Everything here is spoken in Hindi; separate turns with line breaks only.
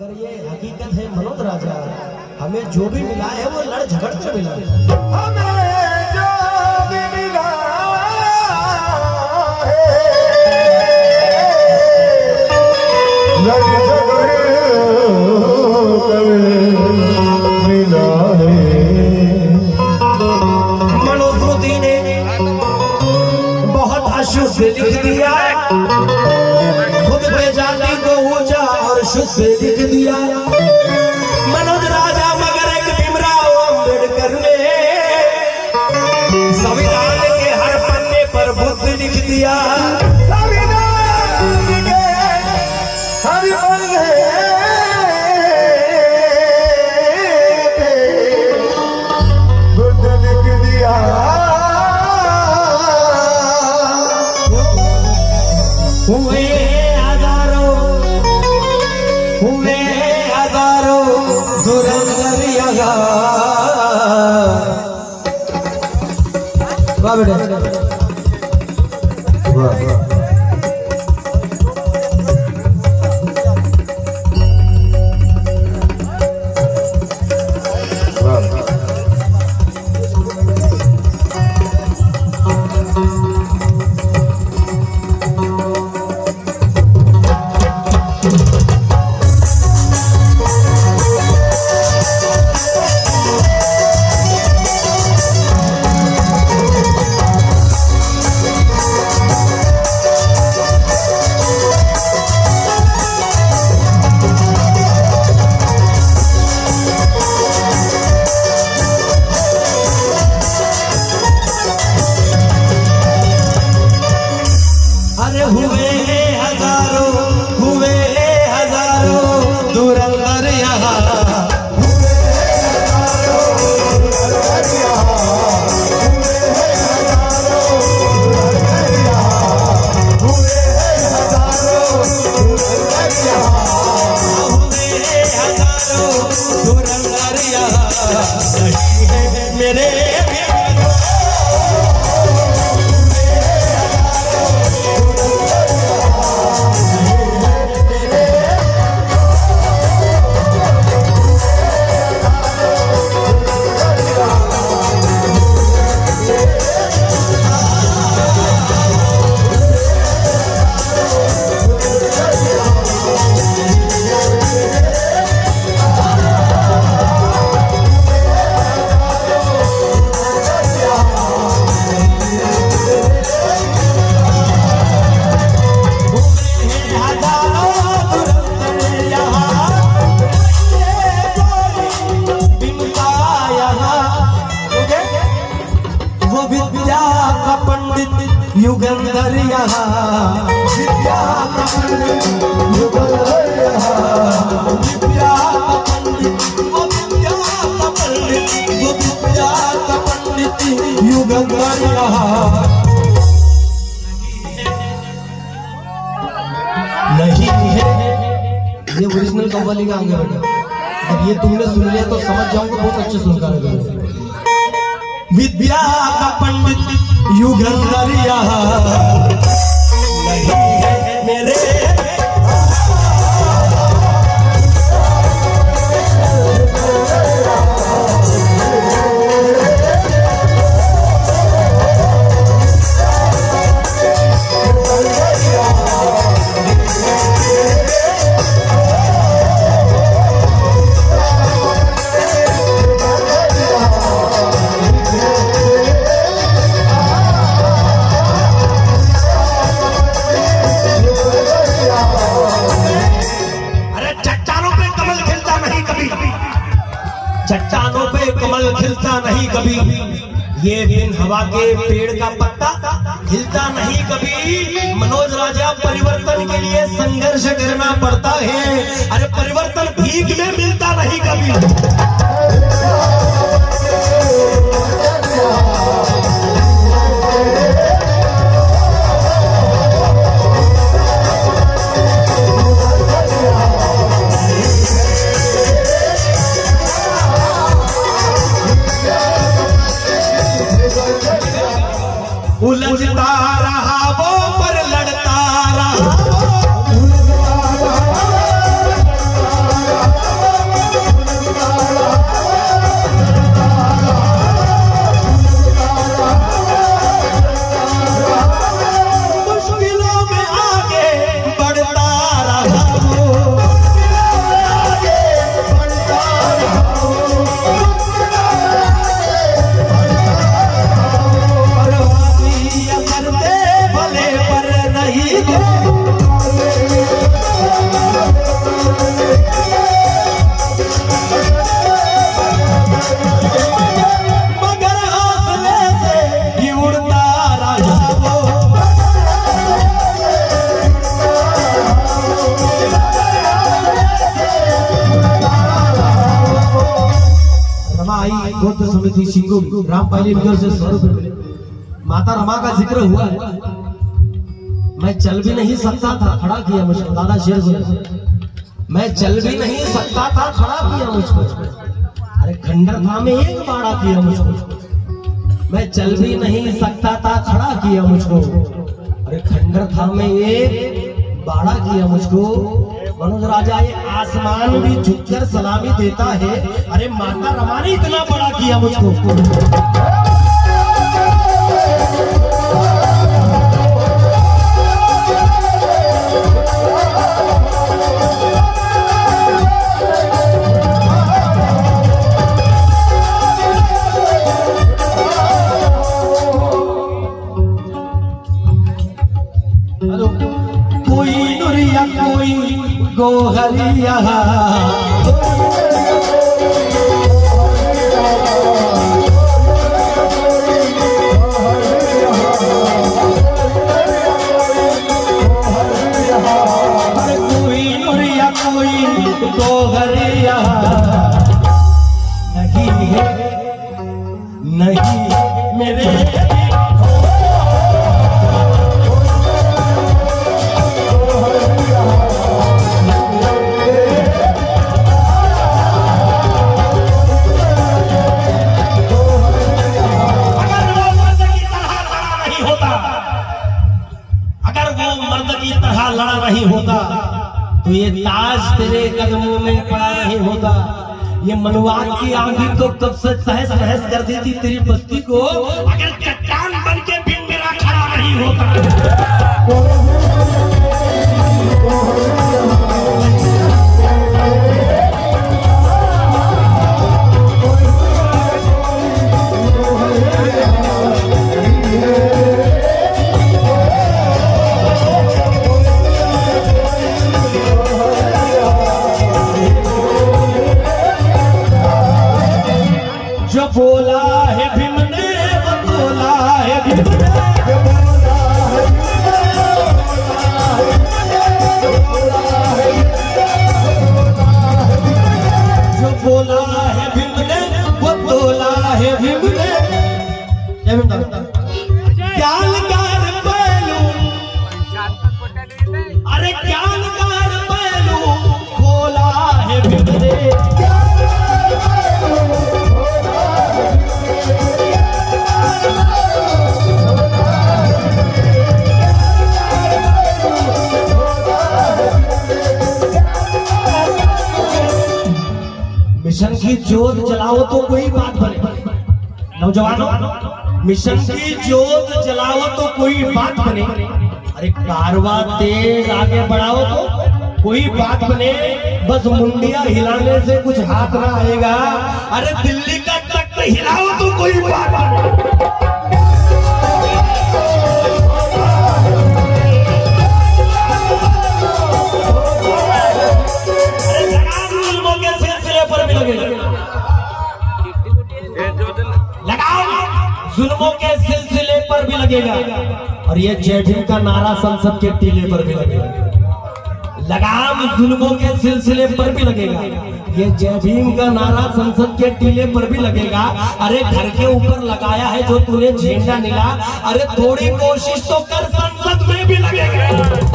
मगर ये हकीकत है मनोज राजा, हमें जो भी मिला है वो लड़ झगड़ कर मिला है।
हमें जो भी मिला है लड़ झगड़ कर मिला है।
मनोस्मृति ने बहुत अशुद्ध लिख दिया, खुद पे जाति को ऊंचा और शुद्ध लिख दिया मनोज राजा। मगर एक भीमराव अम्बेडकर ने संविधान के हर पन्ने पर बुद्ध लिख दिया।
संविधान के हर पन्ने पे बुद्ध लिख दिया।
हुए हजारों धुरंधर यहाँ। वाह बेटा वाह। हुए हजारों धुरंधर यहाँ। मेरे युगंधर यहाँ। विद्या का पंडित युगंधर यहाँ। विद्या का पंडित वो विद्या का पंडित वो विद्या का पंडित युगंधर यहाँ। नहीं है ये ओरिजिनल कव्वाली का अंग है बेटा। अब ये तुमने सुन लिया तो समझ जाओगे, बहुत अच्छे सुनकर है। विद्या का पंडित युगंधर यहाँ नहीं है मेरे। चट्टानों पे कमल खिलता नहीं कभी, ये बिन हवा के पेड़ का पत्ता हिलता नहीं कभी। मनोज राजा, परिवर्तन के लिए संघर्ष करना पड़ता है। अरे परिवर्तन भीख में मिलता नहीं कभी। उलझता रहा वो पर लड़ता रहा, आई गोत्र समिति सिंगोली रामपाली की ओर से 100 रुपए मिले। माता रमा का जिक्र हुआ है। मैं चल भी नहीं सकता था, खड़ा किया मुझको। दादा शेर बोले, मैं चल भी नहीं सकता था, खड़ा किया मुझको। अरे खंडर था में एक बाड़ा किया मुझको। मैं चल भी नहीं सकता था, खड़ा किया मुझको। अरे खंडर था में एक बाड़ा किया मुझको। मनोज राजा ये आसमान भी झुककर सलामी देता है। अरे माता रमा ने इतना बड़ा किया मुझको। कोई नुरिया कोई गोहरिया, अरे कोई नुरिया कोई गोहरिया नहीं है, नहीं मेरे लड़ा नहीं होता तो ये ताज तेरे कदमों में पड़ा नहीं होता। ये मनुवार की आंधी तो कब से तहस नहस कर देती तेरी बस्ती को, अगर चट्टान बन के भी मेरा खड़ा नहीं होता। जो बोला है भीम ने, वो बोला है भीम ने, जो बोला है भीम ने, वो बोला है भीम ने। ज्ञानकार पहलू, अरे ज्ञानकार पहलू खोला है भीम ने। मिशन की जोत जलाओ तो कोई बात बने। नौजवानों, मिशन की जोत जलाओ तो कोई बात बने। अरे कारवा तेज आगे बढ़ाओ तो कोई बात बने। बस मुंडिया हिलाने से कुछ हाथ ना आएगा। अरे दिल्ली का तख्त हिलाओ तो कोई बात बने। जुल्मों के सिलसिले पर भी लगेगा और ये जय भीम का नारा संसद के टीले पर भी लगेगा। लगाम जुल्मों के सिलसिले पर भी लगेगा। ये जय भीम का नारा संसद के टीले पर भी लगेगा। अरे घर के ऊपर लगाया है जो तूने झंडा नीला, अरे थोड़ी कोशिश तो कर संसद में भी लगेगा।